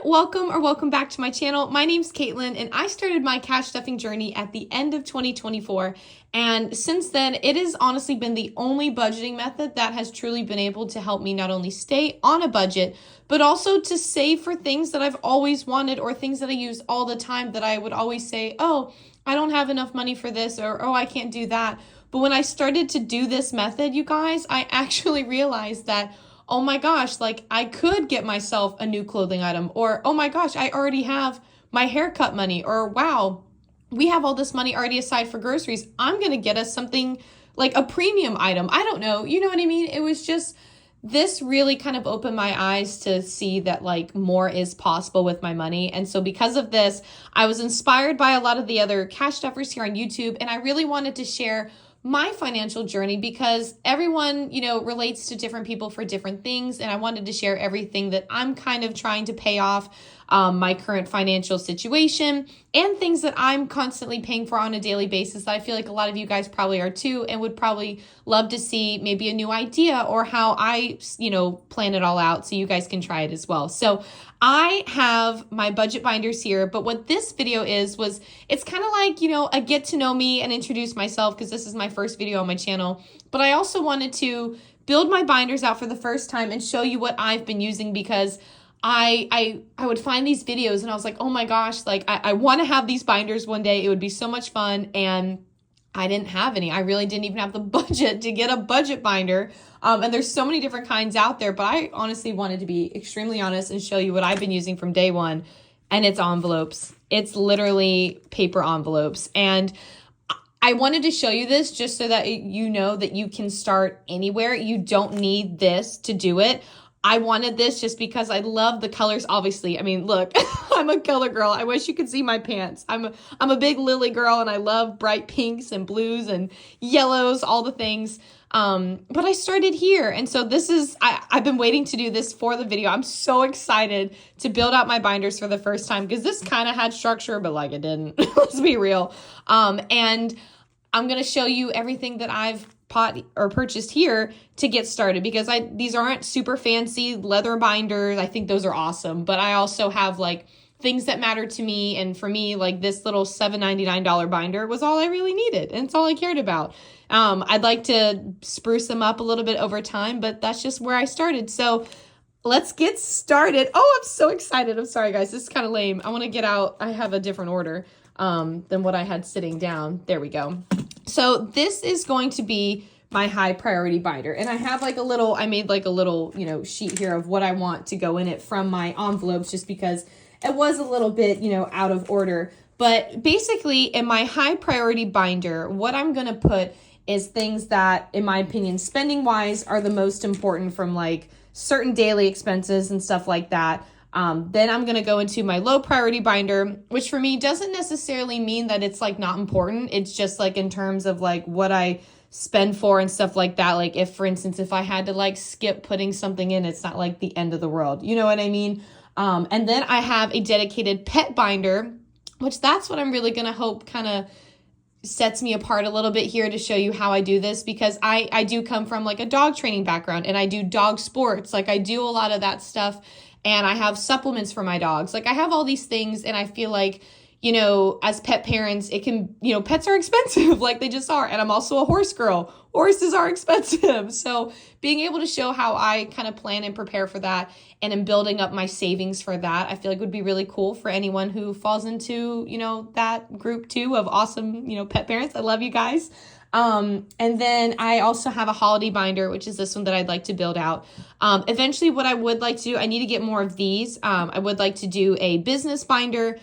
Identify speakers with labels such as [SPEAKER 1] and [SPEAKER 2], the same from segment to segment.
[SPEAKER 1] Welcome back to my channel. My name's Caitlin and I started my cash stuffing journey at the end of 2024. And since then, it has honestly been the only budgeting method that has truly been able to help me not only stay on a budget, but also to save for things that I've always wanted or things that I use all the time that I would always say, oh, I don't have enough money for this, or oh, I can't do that. But when I started to do this method, you guys, I actually realized that oh my gosh, like I could get myself a new clothing item, or oh my gosh, I already have my haircut money, or wow, we have all this money already aside for groceries. I'm going to get us something like a premium item. I don't know. You know what I mean? It was just, this really kind of opened my eyes to see that like more is possible with my money. And so because of this, I was inspired by a lot of the other cash stuffers here on YouTube. And I really wanted to share my financial journey because everyone, relates to different people for different things. And I wanted to share everything that I'm kind of trying to pay off my current financial situation and things that I'm constantly paying for on a daily basis that I feel like a lot of you guys probably are too and would probably love to see maybe a new idea or how I, plan it all out so you guys can try it as well. So I have my budget binders here, but what this video was it's kind of like, a get to know me and introduce myself because this is my first video on my channel, but I also wanted to build my binders out for the first time and show you what I've been using because I would find these videos and I was like, oh my gosh, like I want to have these binders one day. It would be so much fun. And I didn't have any. I really didn't even have the budget to get a budget binder. And there's so many different kinds out there, but I honestly wanted to be extremely honest and show you what I've been using from day one. And it's envelopes. It's literally paper envelopes. And I wanted to show you this just so that you know that you can start anywhere. You don't need this to do it. I wanted this just because I love the colors, obviously. I mean, look, I'm a color girl. I wish you could see my pants. I'm a big lily girl and I love bright pinks and blues and yellows, all the things. But I started here. And so I've been waiting to do this for the video. I'm so excited to build out my binders for the first time because this kind of had structure, but like it didn't. Let's be real. And I'm going to show you everything that I've purchased here to get started because these aren't super fancy leather binders. I think those are awesome, but I also have like things that matter to me. And for me, like this little $7.99 binder was all I really needed. And it's all I cared about. I'd like to spruce them up a little bit over time, but that's just where I started. So let's get started. Oh, I'm so excited. I'm sorry guys. This is kind of lame. I want to get out. I have a different order than what I had sitting down. There we go. So this is going to be my high priority binder. And I have I made like a little, sheet here of what I want to go in it from my envelopes just because it was a little bit, out of order. But basically in my high priority binder, what I'm going to put is things that, in my opinion, spending wise are the most important from like certain daily expenses and stuff like that. Then I'm going to go into my low priority binder, which for me doesn't necessarily mean that it's like not important. It's just like in terms of like what I spend for and stuff like that. Like if, for instance, if I had to like skip putting something in, it's not like the end of the world. You know what I mean? And then I have a dedicated pet binder, which that's what I'm really going to hope kind of sets me apart a little bit here to show you how I do this because I do come from like a dog training background and I do dog sports. Like I do a lot of that stuff. And I have supplements for my dogs. Like I have all these things and I feel like, as pet parents, it can, pets are expensive like they just are. And I'm also a horse girl. Horses are expensive. So being able to show how I kind of plan and prepare for that and am building up my savings for that, I feel like would be really cool for anyone who falls into, that group too of awesome, pet parents. I love you guys. And then I also have a holiday binder, which is this one that I'd like to build out. Eventually what I would like to do, I need to get more of these. I would like to do a business binder,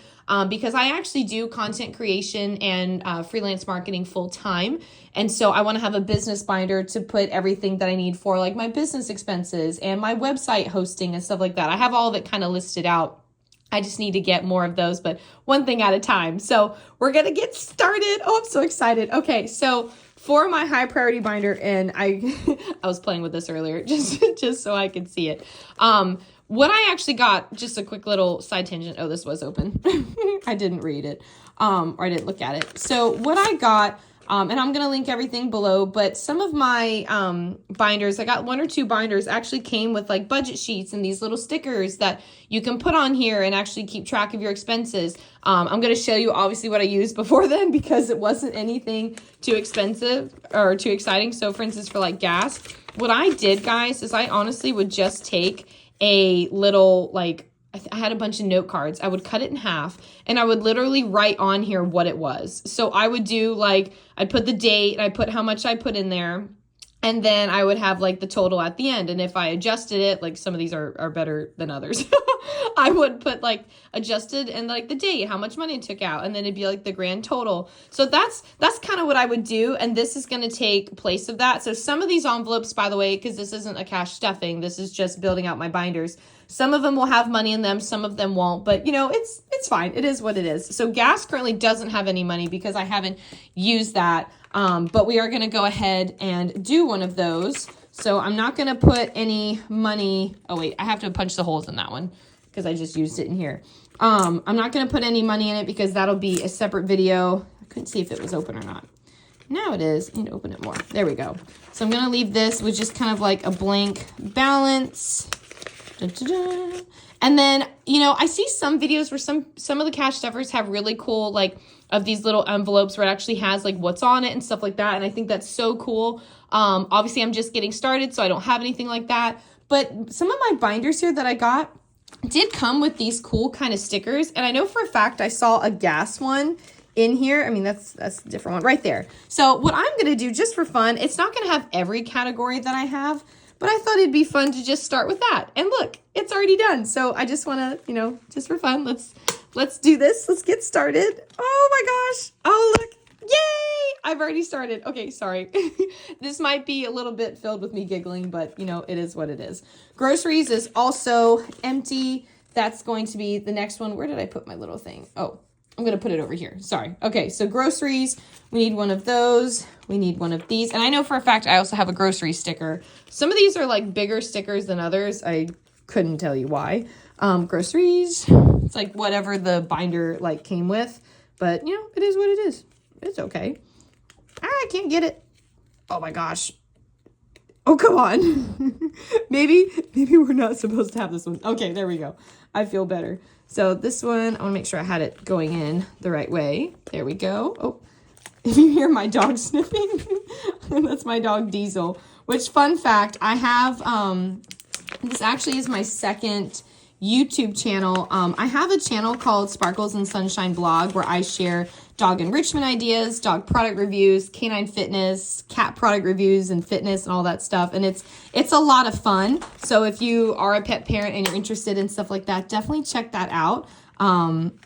[SPEAKER 1] because I actually do content creation and, freelance marketing full time. And so I want to have a business binder to put everything that I need for like my business expenses and my website hosting and stuff like that. I have all of it kind of listed out. I just need to get more of those, but one thing at a time. So we're going to get started. Oh, I'm so excited. Okay. So for my high priority binder, and I was playing with this earlier just so I could see it. What I actually got, just a quick little side tangent. Oh, this was open. I didn't read it. Or I didn't look at it. So what I got, And I'm going to link everything below, but some of my binders, I got 1 or 2 binders actually came with like budget sheets and these little stickers that you can put on here and actually keep track of your expenses. I'm going to show you obviously what I used before then because it wasn't anything too expensive or too exciting. So for instance, for like gas, what I did, guys, is I honestly would just take a little like, I had a bunch of note cards. I would cut it in half and I would literally write on here what it was. So I would do like, I'd put the date and I put how much I put in there. And then I would have like the total at the end. And if I adjusted it, like some of these are better than others. I would put like adjusted and like the date, how much money I took out. And then it'd be like the grand total. So that's kind of what I would do. And this is going to take place of that. So some of these envelopes, by the way, because this isn't a cash stuffing, this is just building out my binders. Some of them will have money in them. Some of them won't. But you know, it's fine. It is what it is. So gas currently doesn't have any money because I haven't used that. But we are going to go ahead and do one of those. So I'm not going to put any money. Oh, wait, I have to punch the holes in that one because I just used it in here. I'm not going to put any money in it because that'll be a separate video. I couldn't see if it was open or not. Now it is. I need to open it more. There we go. So I'm going to leave this with just kind of like a blank balance. Da-da-da. And then, you know, I see some videos where some of the cash stuffers have really cool, like, of these little envelopes where it actually has, like, what's on it and stuff like that. And I think that's so cool. Obviously, I'm just getting started, so I don't have anything like that. But some of my binders here that I got did come with these cool kind of stickers. And I know for a fact I saw a gas one in here. I mean, that's a different one right there. So what I'm going to do just for fun, it's not going to have every category that I have, but I thought it'd be fun to just start with that. And look, it's already done. So I just want to, you know, just for fun, let's do this. Let's get started. Oh my gosh. Oh, look. Yay! I've already started. Okay, sorry. This might be a little bit filled with me giggling, but you know, it is what it is. Groceries is also empty. That's going to be the next one. Where did I put my little thing? Oh, I'm going to put it over here. Sorry. Okay, so groceries, we need one of those. We need one of these. And I know for a fact I also have a grocery sticker. Some of these are like bigger stickers than others. I couldn't tell you why. Groceries, it's like whatever the binder like came with. But, you know, it is what it is. It's okay. I can't get it. Oh my gosh. Oh, come on. Maybe we're not supposed to have this one. Okay, there we go. I feel better. So this one, I want to make sure I had it going in the right way. There we go. Oh, if you hear my dog sniffing, that's my dog Diesel. Which, fun fact, I have, this actually is my second YouTube channel. I have a channel called Sparkles and Sunshine Blog where I share dog enrichment ideas, dog product reviews, canine fitness, cat product reviews and fitness and all that stuff. And it's a lot of fun. So if you are a pet parent and you're interested in stuff like that, definitely check that out.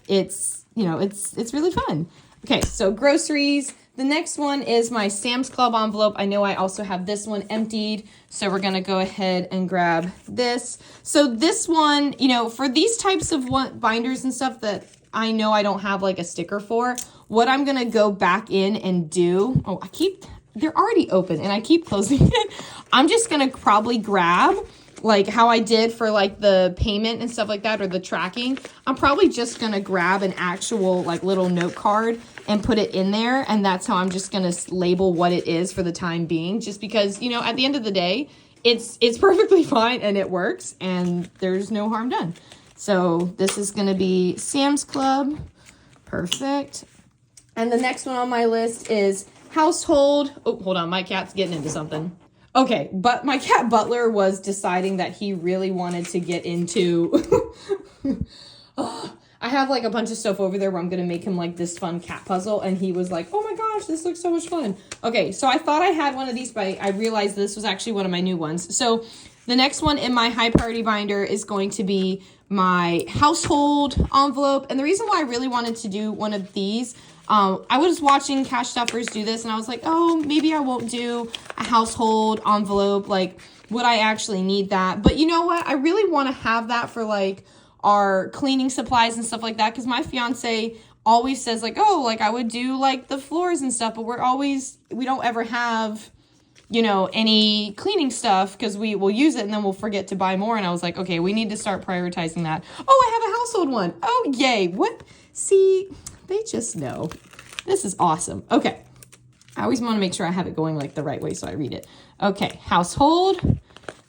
[SPEAKER 1] It's really fun. Okay, so groceries. The next one is my Sam's Club envelope. I know I also have this one emptied, so we're going to go ahead and grab this. So this one, you know, for these types of binders and stuff that I know I don't have like a sticker for, what I'm going to go back in and do, they're already open and I keep closing it. I'm just going to probably grab, like how I did for like the payment and stuff like that, or the tracking. I'm probably just going to grab an actual like little note card and put it in there. And that's how I'm just going to label what it is for the time being, just because, you know, at the end of the day, it's perfectly fine and it works and there's no harm done. So this is going to be Sam's Club. Perfect. And the next one on my list is household. Oh, hold on. My cat's getting into something. Okay, but my cat Butler was deciding that he really wanted to get into... I have like a bunch of stuff over there where I'm going to make him like this fun cat puzzle. And he was like, oh my gosh, this looks so much fun. Okay, so I thought I had one of these, but I realized this was actually one of my new ones. So the next one in my high priority binder is going to be my household envelope. And the reason why I really wanted to do one of these, I was watching cash stuffers do this and I was like, oh, maybe I won't do a household envelope. Like, would I actually need that? But you know what? I really want to have that for like our cleaning supplies and stuff like that. Because my fiance always says like, oh, like I would do like the floors and stuff, but we don't ever have, you know, any cleaning stuff because we will use it and then we'll forget to buy more. And I was like, okay, we need to start prioritizing that. Oh, I have a household one. Oh, yay. What? See, they just know. This is awesome. Okay. I always want to make sure I have it going like the right way so I read it. Okay, household.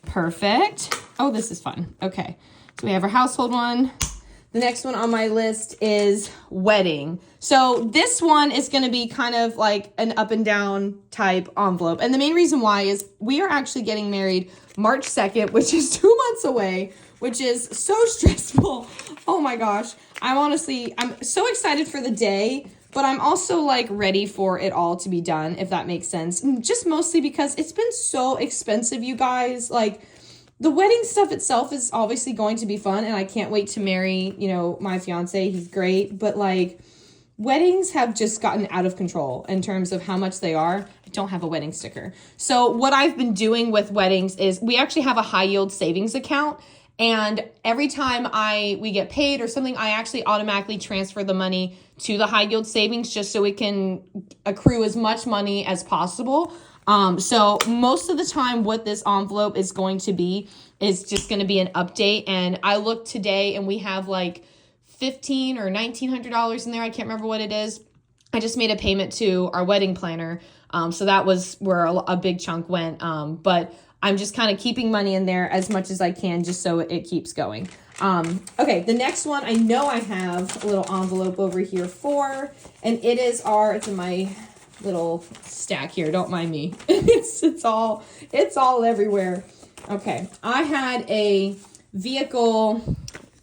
[SPEAKER 1] Perfect. Oh, this is fun. Okay, so we have our household one. The next one on my list is wedding. So this one is going to be kind of like an up and down type envelope. And the main reason why is we are actually getting married March 2nd, which is 2 months away, which is so stressful. Oh my gosh. I'm so excited for the day, but I'm also like ready for it all to be done, if that makes sense. Just mostly because it's been so expensive, you guys. Like, the wedding stuff itself is obviously going to be fun, and I can't wait to marry, my fiance. He's great, but like, weddings have just gotten out of control in terms of how much they are. I don't have a wedding sticker. So what I've been doing with weddings is we actually have a high yield savings account, and every time we get paid or something, I actually automatically transfer the money to the high yield savings just so it can accrue as much money as possible. So most of the time what this envelope is going to be is just going to be an update. And I looked today and we have like $1,500 or $1,900 in there. I can't remember what it is. I just made a payment to our wedding planner. So that was where a big chunk went. But I'm just kind of keeping money in there as much as I can just so it keeps going. Okay, the next one I know I have a little envelope over here for, and it's in my little stack here. Don't mind me. It's all everywhere. Okay, I had a vehicle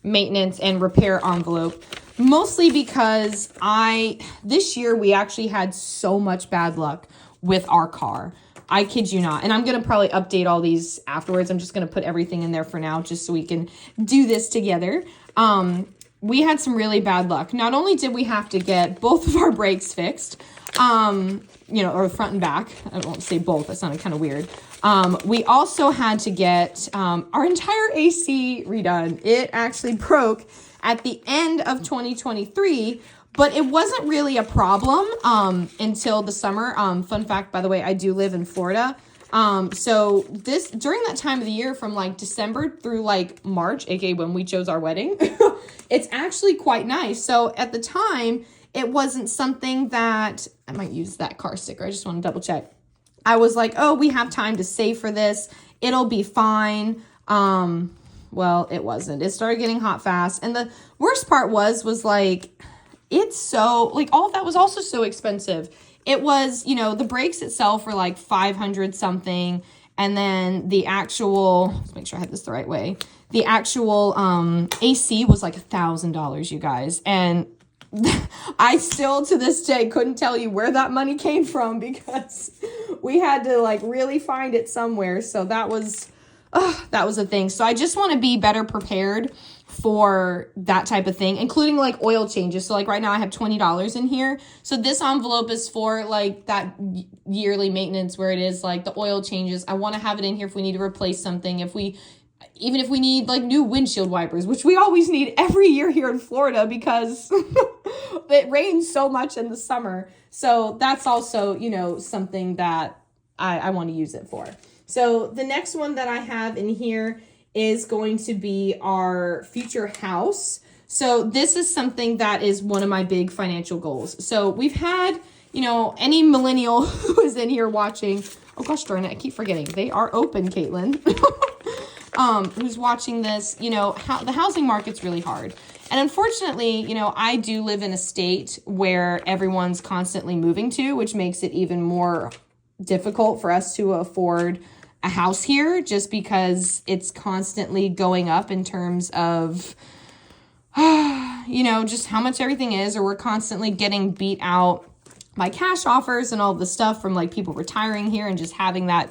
[SPEAKER 1] maintenance and repair envelope, mostly because this year we actually had so much bad luck with our car. I kid you not. And I'm going to probably update all these afterwards. I'm just going to put everything in there for now just so we can do this together. We had some really bad luck. Not only did we have to get both of our brakes fixed, or front and back. I won't say both. That sounded kind of weird. We also had to get our entire AC redone. It actually broke at the end of 2023, but it wasn't really a problem until the summer. Fun fact, by the way, I do live in Florida. So during that time of the year from like December through like March, aka when we chose our wedding, it's actually quite nice. So at the time, it wasn't something that I might use that car sticker. I just want to double check. I was like, oh, we have time to save for this. It'll be fine. Well, it wasn't. It started getting hot fast. And the worst part was like, it's so like all of that was also so expensive. It was, the brakes itself were like 500 something. And then the actual, let's make sure I had this the right way. The actual AC was like $1,000, you guys. And I still to this day couldn't tell you where that money came from because we had to like really find it somewhere. So that was a thing. So I just want to be better prepared for that type of thing, including like oil changes. So like right now I have $20 in here. So this envelope is for like that yearly maintenance where it is like the oil changes. I want to have it in here if we need to replace something, even if we need like new windshield wipers, which we always need every year here in Florida because it rains so much in the summer. So that's also, something that I want to use it for. So the next one that I have in here is going to be our future house. So this is something that is one of my big financial goals. So we've had, any millennial who is in here watching, oh gosh darn it, I keep forgetting. They are open, Caitlin. Who's watching this, the housing market's really hard. And unfortunately, I do live in a state where everyone's constantly moving to, which makes it even more difficult for us to afford a house here just because it's constantly going up in terms of, just how much everything is, or we're constantly getting beat out by cash offers and all the stuff from like people retiring here and just having that,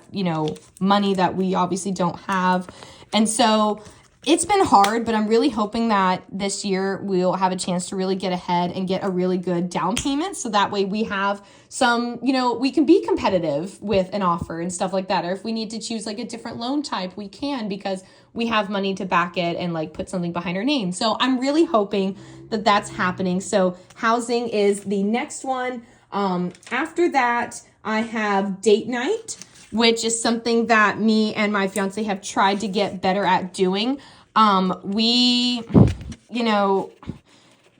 [SPEAKER 1] money that we obviously don't have. And so it's been hard, but I'm really hoping that this year we'll have a chance to really get ahead and get a really good down payment. So that way we have some, we can be competitive with an offer and stuff like that. Or if we need to choose like a different loan type, we can because we have money to back it and like put something behind our name. So I'm really hoping that that's happening. So housing is the next one. After that, I have date night, which is something that me and my fiance have tried to get better at doing.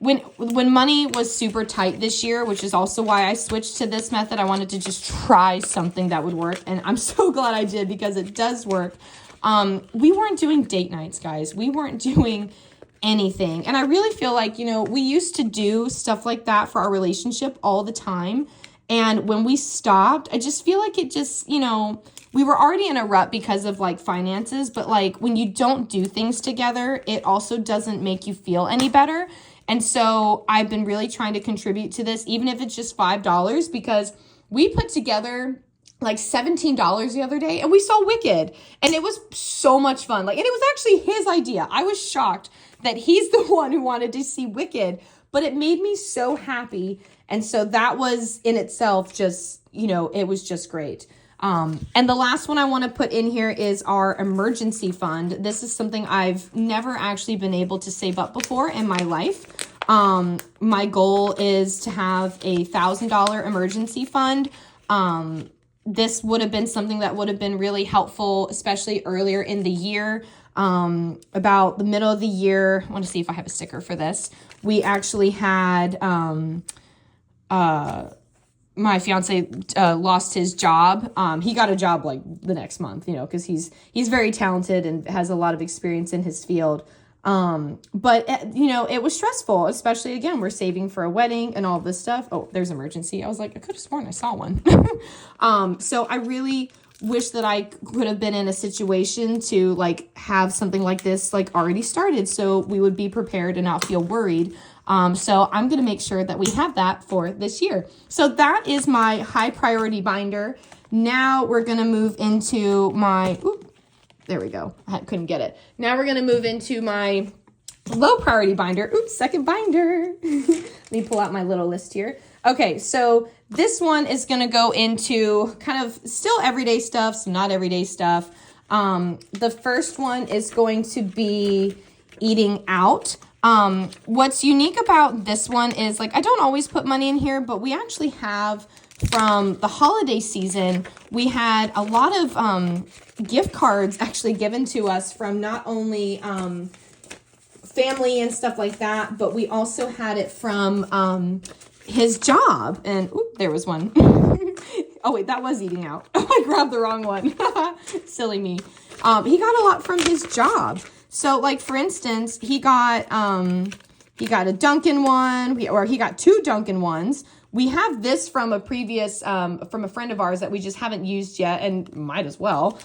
[SPEAKER 1] when money was super tight this year, which is also why I switched to this method, I wanted to just try something that would work. And I'm so glad I did, because it does work. We weren't doing date nights, guys. We weren't doing anything. And I really feel like, you know, we used to do stuff like that for our relationship all the time. And when we stopped, I just feel like it just, you know, we were already in a rut because of like finances, but like when you don't do things together, it also doesn't make you feel any better. And so I've been really trying to contribute to this, even if it's just $5, because we put together like $17 the other day and we saw Wicked, and it was so much fun. Like, and it was actually his idea. I was shocked that he's the one who wanted to see Wicked, but it made me so happy. And so that was in itself just, you know, it was just great. And the last one I want to put in here is our emergency fund. This is something I've never actually been able to save up before in my life. My goal is to have a $1,000 emergency fund. This would have been something that would have been really helpful, especially earlier in the year. About the middle of the year, I want to see if I have a sticker for this. We actually had, my fiance lost his job. He got a job like the next month, you know, because he's very talented and has a lot of experience in his field. But you know, it was stressful, especially again, we're saving for a wedding and all this stuff. Oh, there's emergency. I was like, I could have sworn I saw one. So I really wish that I could have been in a situation to like have something like this like already started, so we would be prepared and not feel worried. So I'm going to make sure that we have that for this year. So that is my high priority binder. Now we're going to move into my, there we go. I couldn't get it. Now we're going to move into my low priority binder. Second binder. Let me pull out my little list here. Okay, so this one is going to go into kind of still everyday stuff, some not everyday stuff. The first one is going to be eating out. What's unique about this one is like, I don't always put money in here, but we actually have from the holiday season, we had a lot of gift cards actually given to us from not only family and stuff like that, but we also had it from his job. And there was one. Oh wait, that was eating out. I grabbed the wrong one. Silly me. He got a lot from his job. So like, for instance, he got a Dunkin' one, he got 2 Dunkin' ones. We have this from a previous, from a friend of ours that we just haven't used yet and might as well.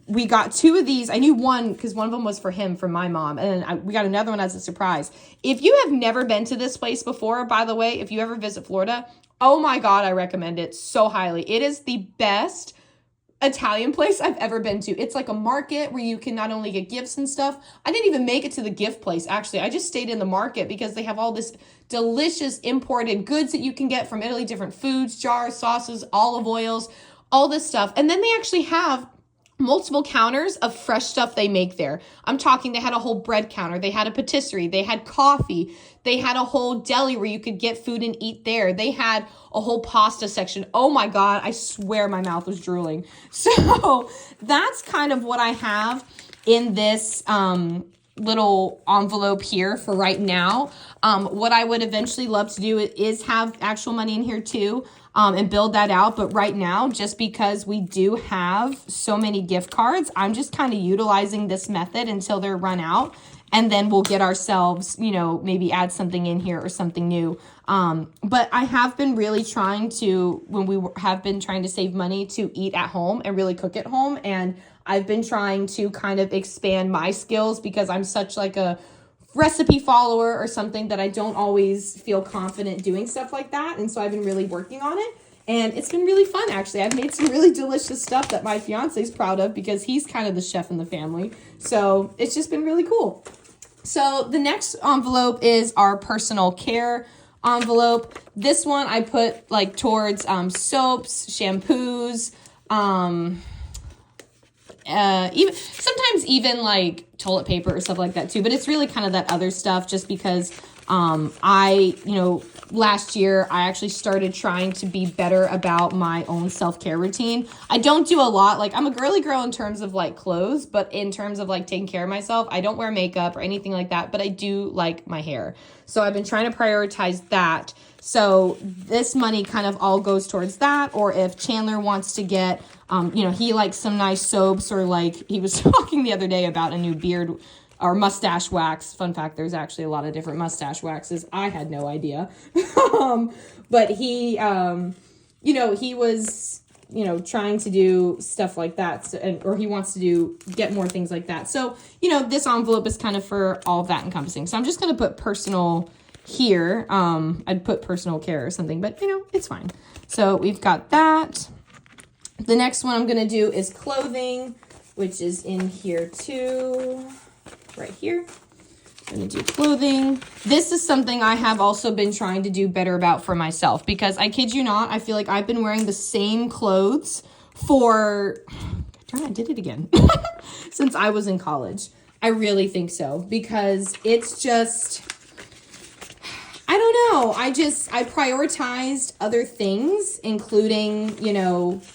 [SPEAKER 1] We got 2 of these. I knew one because one of them was for him, from my mom. And then we got another one as a surprise. If you have never been to this place before, by the way, if you ever visit Florida, oh my God, I recommend it so highly. It is the best Italian place I've ever been to. It's like a market where you can not only get gifts and stuff. I didn't even make it to the gift place, actually. I just stayed in the market because they have all this delicious imported goods that you can get from Italy, different foods, jars, sauces, olive oils, all this stuff. And then they actually have multiple counters of fresh stuff they make there. I'm talking, they had a whole bread counter. They had a patisserie. They had coffee. They had a whole deli where you could get food and eat there. They had a whole pasta section. Oh my God, I swear my mouth was drooling. So that's kind of what I have in this little envelope here for right now. What I would eventually love to do is have actual money in here too, and build that out. But right now, just because we do have so many gift cards, I'm just kind of utilizing this method until they're run out. And then we'll get ourselves, you know, maybe add something in here or something new. But I have been really trying to, when we have been trying to save money, to eat at home and really cook at home. And I've been trying to kind of expand my skills because I'm such like a recipe follower or something that I don't always feel confident doing stuff like that. And so I've been really working on it. And it's been really fun, actually. I've made some really delicious stuff that my fiance's proud of because he's kind of the chef in the family. So it's just been really cool. So the next envelope is our personal care envelope. This one I put like towards soaps, shampoos, even like toilet paper or stuff like that too. But it's really kind of that other stuff just because Last year I actually started trying to be better about my own self-care routine. I don't do a lot. Like, I'm a girly girl in terms of like clothes, but in terms of like taking care of myself, I don't wear makeup or anything like that, but I do like my hair. So I've been trying to prioritize that. So this money kind of all goes towards that. Or if Chandler wants to get, he likes some nice soaps, or like he was talking the other day about a new beard or mustache wax. Fun fact, there's actually a lot of different mustache waxes. I had no idea. But he was, trying to do stuff like that. So, or he wants to get more things like that. So, this envelope is kind of for all of that encompassing. So I'm just going to put personal here. I'd put personal care or something, but it's fine. So we've got that. The next one I'm going to do is clothing, which is in here too. Right here. I'm going to do clothing. This is something I have also been trying to do better about for myself, because I kid you not, I feel like I've been wearing the same clothes for, I did it again, since I was in college. I really think so, because it's just, I don't know. I prioritized other things, including,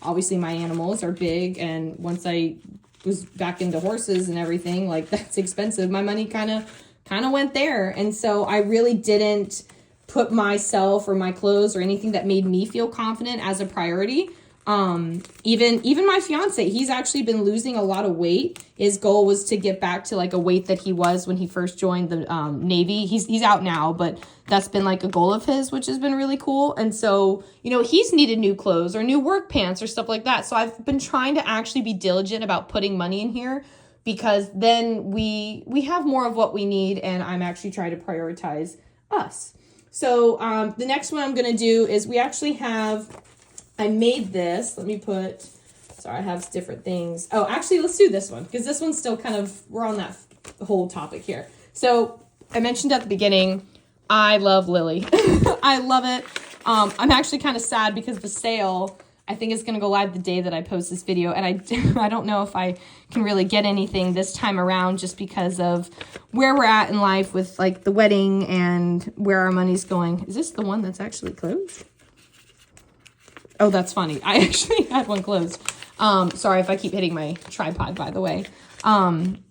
[SPEAKER 1] obviously my animals are big. And once I was back into horses and everything, like, that's expensive. My money kind of went there. And so I really didn't put myself or my clothes or anything that made me feel confident as a priority. Even my fiance, he's actually been losing a lot of weight. His goal was to get back to like a weight that he was when he first joined the Navy. He's out now, but that's been like a goal of his, which has been really cool. And so, he's needed new clothes or new work pants or stuff like that. So I've been trying to actually be diligent about putting money in here, because then we have more of what we need, and I'm actually trying to prioritize us. So the next one I'm going to do is I made this. I have different things. Oh, actually, let's do this one, because this one's still we're on that whole topic here. So I mentioned at the beginning, I love Lily. I love it. I'm actually kind of sad because the sale, I think, is going to go live the day that I post this video. And I don't know if I can really get anything this time around, just because of where we're at in life with like the wedding and where our money's going. Is this the one that's actually closed? Oh, that's funny. I actually had one closed. Sorry if I keep hitting my tripod, by the way. I'm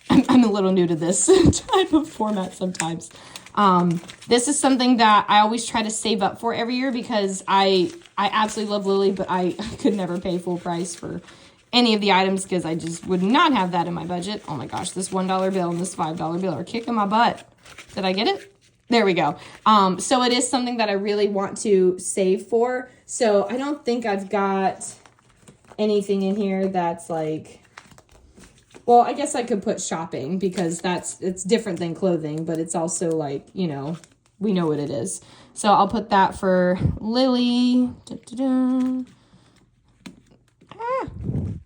[SPEAKER 1] a little new to this type of format sometimes. This is something that I always try to save up for every year, because I absolutely love Lily, but I could never pay full price for any of the items, because I just would not have that in my budget. Oh my gosh, this $1 bill and this $5 bill are kicking my butt. Did I get it? There we go. So it is something that I really want to save for. So I don't think I've got anything in here that's like, well, I guess I could put shopping, because it's different than clothing, but it's also like, we know what it is. So I'll put that for Lily.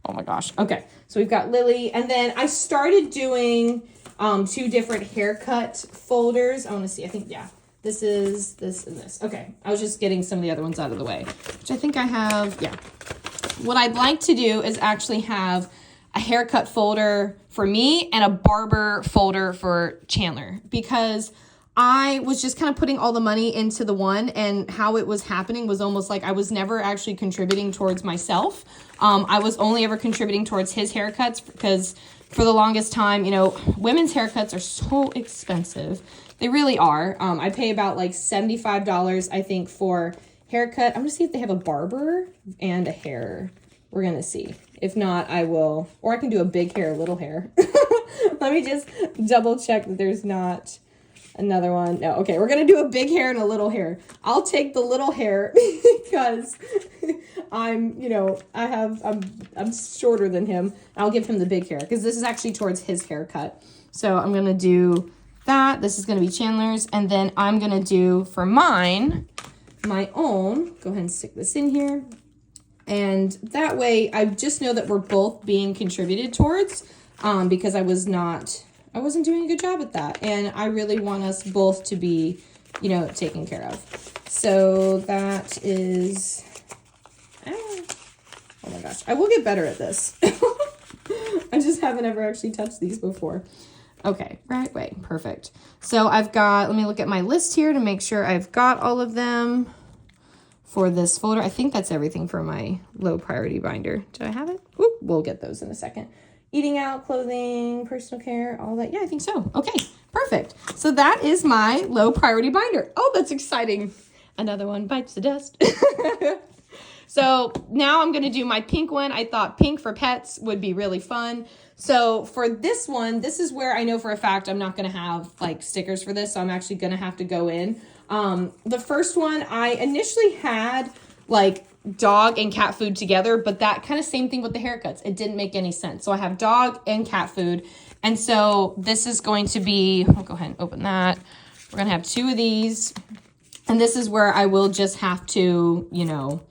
[SPEAKER 1] Oh my gosh. Okay. So we've got Lily, and then I started doing 2 different haircut folders. I want to see. I think, yeah, this is this and this. Okay. I was just getting some of the other ones out of the way, which I think I have. Yeah. What I'd like to do is actually have a haircut folder for me and a barber folder for Chandler, because I was just kind of putting all the money into the one, and how it was happening was almost like I was never actually contributing towards myself. I was only ever contributing towards his haircuts, because for the longest time, women's haircuts are so expensive. They really are. I pay about like $75, I think, for haircut. I'm going to see if they have a barber and a hair. We're going to see. If not, I will, or I can do a big hair, little hair. Let me just double check that there's not another one. No, okay, we're going to do a big hair and a little hair. I'll take the little hair because I'm shorter than him. I'll give him the big hair because this is actually towards his haircut. So I'm going to do that. This is going to be Chandler's. And then I'm going to do for mine, my own. Go ahead and stick this in here. And that way I just know that we're both being contributed towards because I wasn't doing a good job at that. And I really want us both to be, taken care of. So that is, oh my gosh, I will get better at this. I just haven't ever actually touched these before. Okay, right way, perfect. So I've got, let me look at my list here to make sure I've got all of them for this folder. I think that's everything for my low priority binder. Did I have it? Ooh, we'll get those in a second. Eating out, clothing, personal care, all that. Yeah, I think so. Okay, perfect. So that is my low priority binder. Oh, that's exciting. Another one bites the dust. So now I'm going to do my pink one. I thought pink for pets would be really fun. So for this one, this is where I know for a fact I'm not going to have like stickers for this. So I'm actually going to have to go in. The first one I initially had like dog and cat food together, but that kind of same thing with the haircuts. It didn't make any sense. So I have dog and cat food. And so this is going to be, I'll go ahead and open that. We're going to have 2 of these. And this is where I will just have to, you know,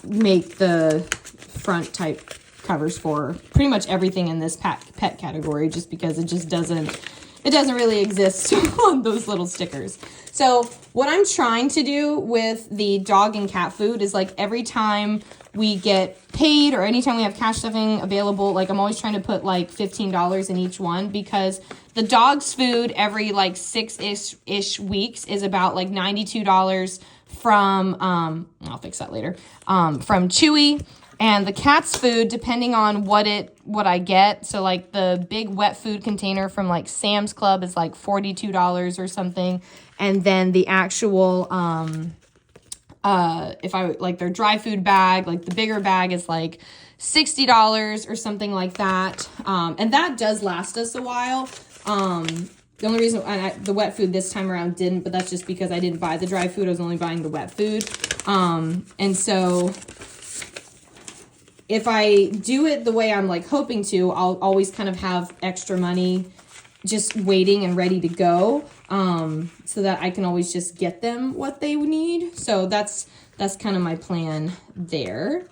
[SPEAKER 1] make the front type covers for pretty much everything in this pet category, just because it just doesn't really exist on those little stickers. So what I'm trying to do with the dog and cat food is like every time we get paid or anytime we have cash stuffing available, like I'm always trying to put like $15 in each one, because the dog's food every like 6-ish weeks is about like $92 from, I'll fix that later, from Chewy. And the cat's food, depending on what I get, so like the big wet food container from like Sam's Club is like $42 or something. And then the actual, if I like their dry food bag, like the bigger bag is like $60 or something like that. And that does last us a while. The only reason the wet food this time around didn't, but that's just because I didn't buy the dry food. I was only buying the wet food. And so if I do it the way I'm like hoping to, I'll always kind of have extra money just waiting and ready to go, so that I can always just get them what they need. So that's kind of my plan there.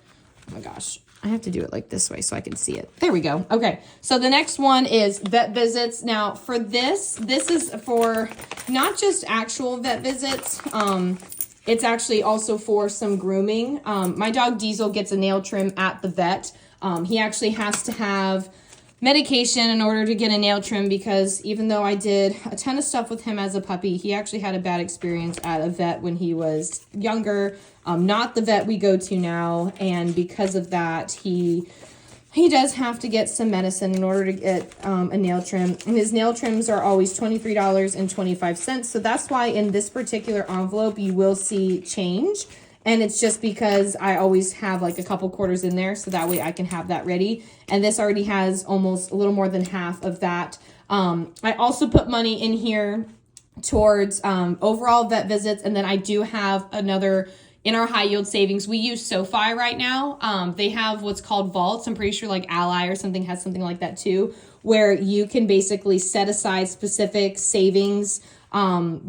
[SPEAKER 1] Oh my gosh, I have to do it like this way so I can see it. There we go. Okay, so the next one is vet visits. Now for this is for not just actual vet visits. It's actually also for some grooming. My dog Diesel gets a nail trim at the vet. He actually has to have medication in order to get a nail trim, because even though I did a ton of stuff with him as a puppy, he actually had a bad experience at a vet when he was younger. Not the vet we go to now. And because of that, he does have to get some medicine in order to get a nail trim. And his nail trims are always $23.25. So that's why in this particular envelope, you will see change. And it's just because I always have like a couple quarters in there, so that way I can have that ready. And this already has almost a little more than half of that. I also put money in here towards overall vet visits. And then I do have another in our high yield savings. We use SoFi right now. They have what's called vaults. I'm pretty sure like Ally or something has something like that too, where you can basically set aside specific savings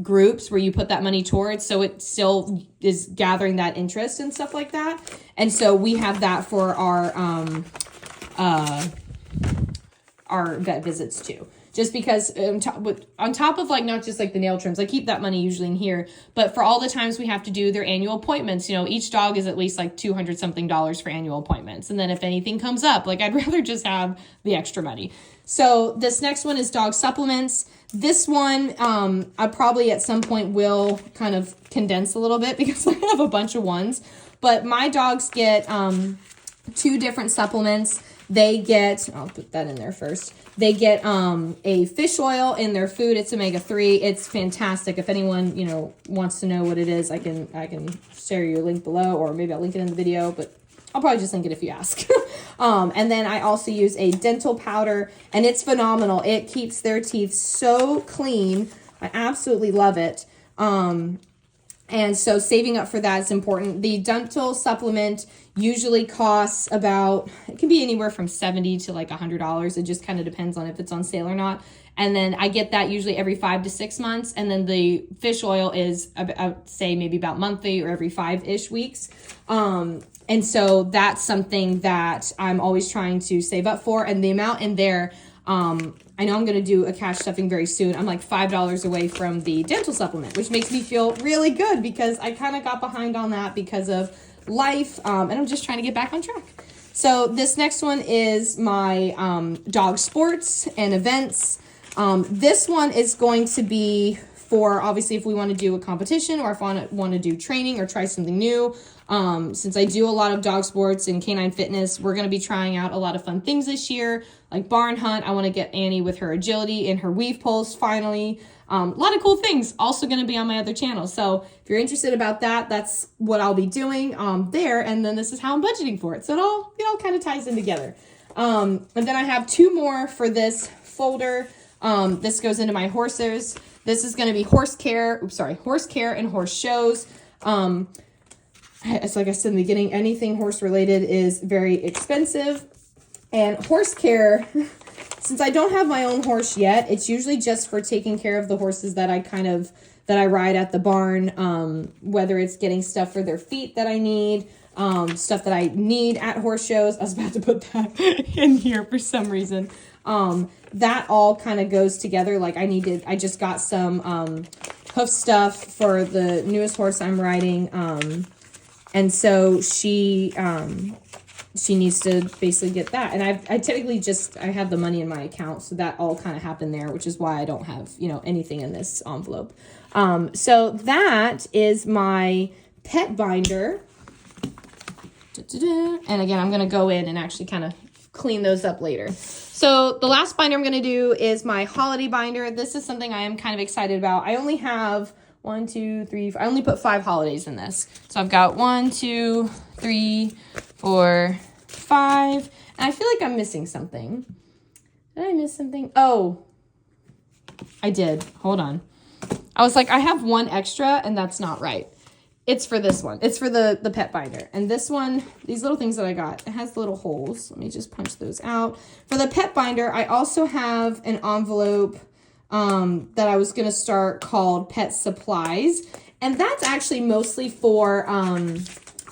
[SPEAKER 1] groups where you put that money towards, so it still is gathering that interest and stuff like that. And so we have that for our vet visits too. Just because on top of like not just like the nail trims, I keep that money usually in here, but for all the times we have to do their annual appointments, you know, each dog is at least like $200 something for annual appointments. And then if anything comes up, like I'd rather just have the extra money. So this next one is dog supplements. This one, I probably at some point will kind of condense a little bit because I have a bunch of ones, but my dogs get 2 different supplements. They get, I'll put that in there first. They get a fish oil in their food. It's omega-3. It's fantastic. If anyone, you know, wants to know what it is, I can share your link below, or maybe I'll link it in the video, but I'll probably just link it if you ask. And then I also use a dental powder, and it's phenomenal. It keeps their teeth so clean. I absolutely love it. And so saving up for that is important. The dental supplement usually costs about, it can be anywhere from $70 to like $100. It just kind of depends on if it's on sale or not. And then I get that usually every 5 to 6 months. And then the fish oil is, I would say, maybe about monthly or every 5-ish weeks. And so that's something that I'm always trying to save up for. And the amount in there, I know I'm going to do a cash stuffing very soon. I'm like $5 away from the dental supplement, which makes me feel really good because I kind of got behind on that because of life. And I'm just trying to get back on track. So this next one is my dog sports and events. This one is going to be for, obviously, if we want to do a competition or if I want to do training or try something new. Since I do a lot of dog sports and canine fitness, we're going to be trying out a lot of fun things this year, like barn hunt. I want to get Annie with her agility and her weave post finally. A lot of cool things also going to be on my other channel. So if you're interested about that, that's what I'll be doing there. And then this is how I'm budgeting for it. So it all kind of ties in together. And then I have two more for this folder. This goes into my horses. This is going to be horse care and horse shows. It's like I said in the beginning, anything horse related is very expensive. And horse care, since I don't have my own horse yet, it's usually just for taking care of the horses that I ride at the barn, whether it's getting stuff for their feet that I need, stuff that I need at horse shows. I was about to put that in here for some reason. That all kind of goes together. Like I just got some hoof stuff for the newest horse I'm riding. And so she needs to basically get that. And I have the money in my account. So that all kind of happened there, which is why I don't have, anything in this envelope. So that is my pet binder. And again, I'm going to go in and actually kind of clean those up later. So the last binder I'm going to do is my holiday binder. This is something I am kind of excited about. I only have I only put 5 holidays in this. So I've got 1, 2, 3, 4, 5. And I feel like I'm missing something. Did I miss something? Oh, I did. Hold on. I was like, I have 1 extra and that's not right. It's for this one. It's for the pet binder. And this one, these little things that I got, it has little holes. Let me just punch those out. For the pet binder, I also have an envelope that I was going to start called Pet Supplies. And that's actually mostly for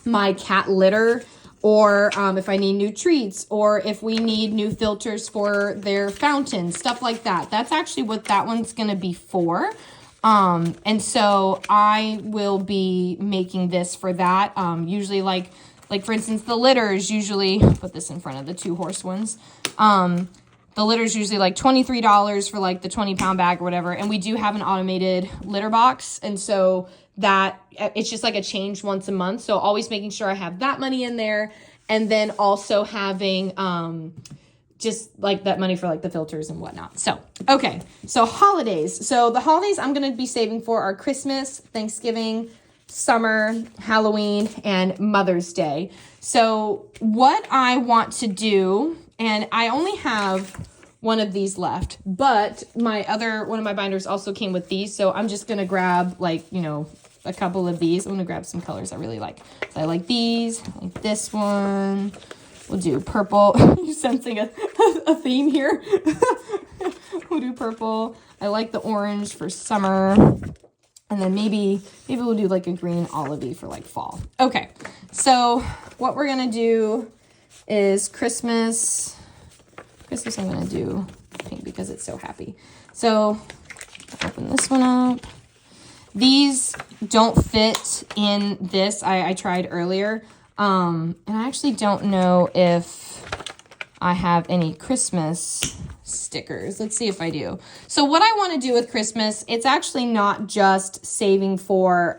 [SPEAKER 1] my cat litter, or if I need new treats, or if we need new filters for their fountain, stuff like that. That's actually what that one's going to be for. And so I will be making this for that. Usually like for instance, the litter is usually, put this in front of the 2 horse ones. The litter is usually like $23 for like the 20-pound bag or whatever. And we do have an automated litter box. And so that it's just like a change once a month. So always making sure I have that money in there. And then also having, just like that money for like the filters and whatnot. So, okay. So holidays. So the holidays I'm going to be saving for are Christmas, Thanksgiving, summer, Halloween, and Mother's Day. So what I want to do, and I only have one of these left, but one of my binders also came with these. So I'm just going to grab a couple of these. I'm going to grab some colors I really like. So I like these, I like this one. We'll do purple. You're sensing a theme here. We'll do purple. I like the orange for summer. And then maybe we'll do like a green olivey for like fall. Okay, so what we're going to do is Christmas I'm going to do pink because it's so happy. So open this one up. These don't fit in this. I tried earlier. And I actually don't know if I have any Christmas stickers. Let's see if I do. So what I want to do with Christmas, it's actually not just saving for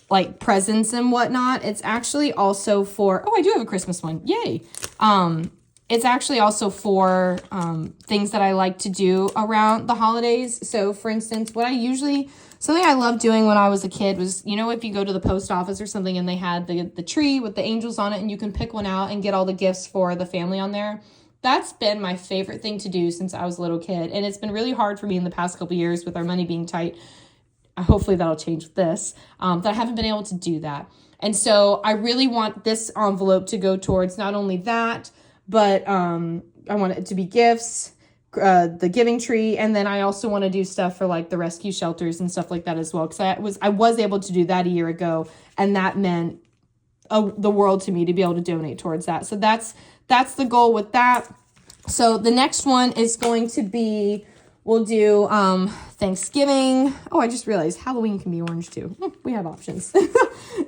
[SPEAKER 1] like presents and whatnot. It's actually also for, I do have a Christmas one. Yay. It's actually also for things that I like to do around the holidays. So for instance, something I loved doing when I was a kid was, if you go to the post office or something and they had the tree with the angels on it and you can pick one out and get all the gifts for the family on there. That's been my favorite thing to do since I was a little kid. And it's been really hard for me in the past couple years with our money being tight. Hopefully that'll change with this, that I haven't been able to do that. And so I really want this envelope to go towards not only that, but I want it to be gifts, the giving tree, and then I also want to do stuff for like the rescue shelters and stuff like that as well, because I was able to do that a year ago, and that meant the world to me to be able to donate towards that. So that's the goal with that. So the next one is going to be, we'll do Thanksgiving. Oh, I just realized Halloween can be orange too. We have options.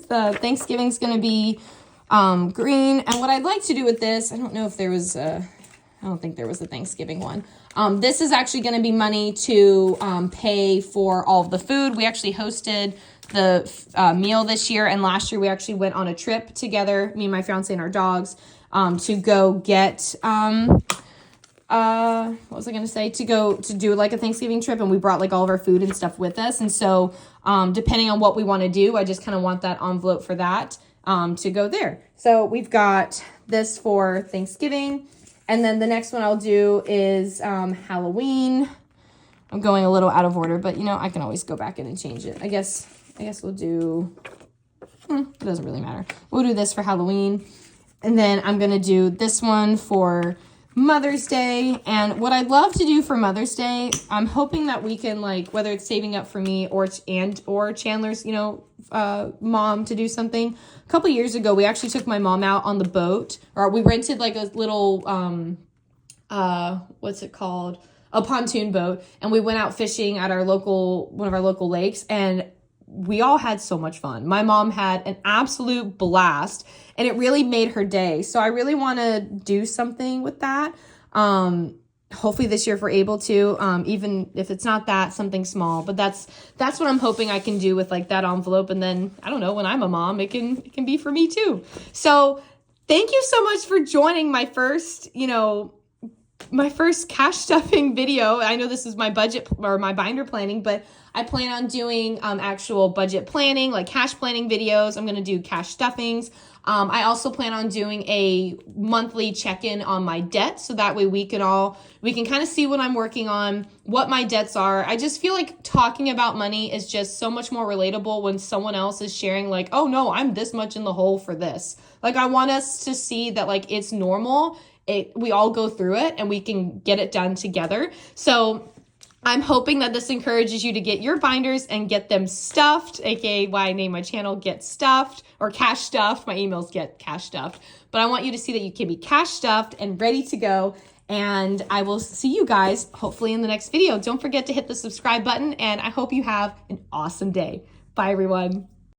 [SPEAKER 1] Thanksgiving's going to be green. And what I'd like to do with this, I don't know if there was I don't think there was a Thanksgiving one. This is actually going to be money to pay for all of the food. We actually hosted the meal this year, and last year we actually went on a trip together, me and my fiance and our dogs, to go get what was I going to say? To go to do like a Thanksgiving trip, and we brought like all of our food and stuff with us. And so depending on what we want to do, I just kind of want that envelope for that to go there. So we've got this for Thanksgiving. And then the next one I'll do is Halloween. I'm going a little out of order, but you know, I can always go back in and change it. I guess we'll do, it doesn't really matter. We'll do this for Halloween. And then I'm going to do this one for Mother's Day. And what I'd love to do for Mother's Day, I'm hoping that we can, like, whether it's saving up for me or Chandler's, you know, mom to do something. A couple years ago, we actually took my mom out on the boat, or we rented like a little, what's it called? A pontoon boat. And we went out fishing at one of our local lakes, and we all had so much fun. My mom had an absolute blast, and it really made her day. So I really want to do something with that. Hopefully this year if we're able to, even if it's not that, something small. But that's what I'm hoping I can do with like that envelope. And then, I don't know, when I'm a mom, it can be for me too. So thank you so much for joining my first, my first cash stuffing video. I know this is my budget or my binder planning, but I plan on doing actual budget planning, like cash planning videos. I'm going to do cash stuffings. I also plan on doing a monthly check-in on my debt. So that way we can kind of see what I'm working on, what my debts are. I just feel like talking about money is just so much more relatable when someone else is sharing like, oh no, I'm this much in the hole for this. Like, I want us to see that like it's normal. We all go through it and we can get it done together. So I'm hoping that this encourages you to get your binders and get them stuffed, aka why I named my channel Get Stuffed, or Cash Stuffed. My emails Get Cash Stuffed. But I want you to see that you can be cash stuffed and ready to go. And I will see you guys hopefully in the next video. Don't forget to hit the subscribe button, and I hope you have an awesome day. Bye, everyone.